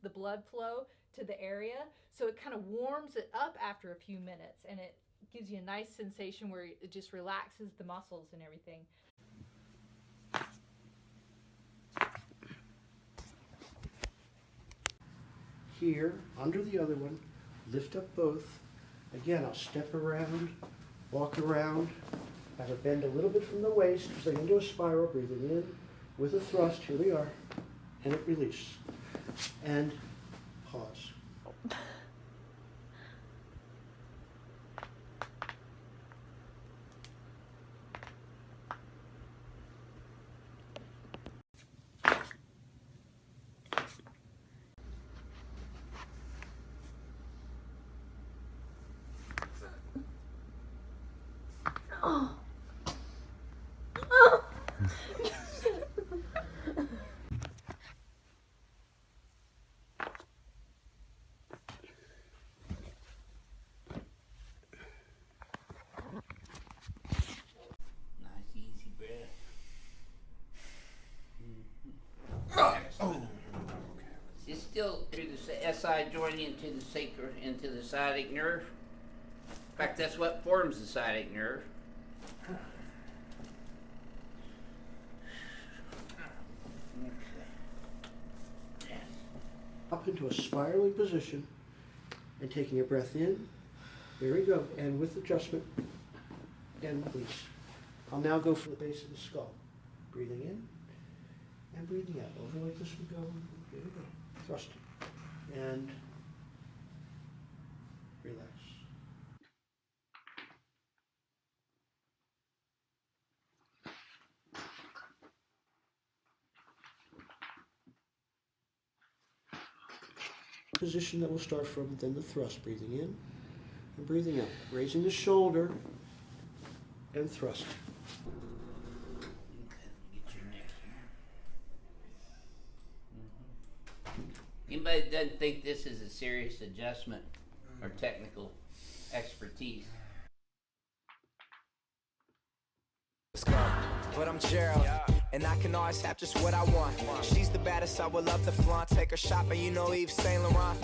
the blood flow to the area. So it kind of warms it up after a few minutes, and it gives you a nice sensation where it just relaxes the muscles and everything. Here, under the other one, lift up both. Again, I'll step around, walk around, have a bend a little bit from the waist, so into a spiral, breathing in with a thrust. Here we are, and it release. And pause. Oh. Nice easy breath. It's still through the SI joint into the sacral, into the sciatic nerve. In fact, that's what forms the sciatic nerve. Up into a spiraling position and taking a breath in. There we go. And with adjustment and release. I'll now go for the base of the skull. Breathing in and breathing out. Over like this we go. There we go. Thrust. And relax. Position that we'll start from, then the thrust, breathing in and breathing out, raising the shoulder and thrust. Get your neck here. Anybody that doesn't think this is a serious adjustment or technical expertise? Let's go. But I'm Gerald, and I can always have just what I want. She's the baddest, I would love to flaunt. Take her shopping, you know Yves Saint Laurent.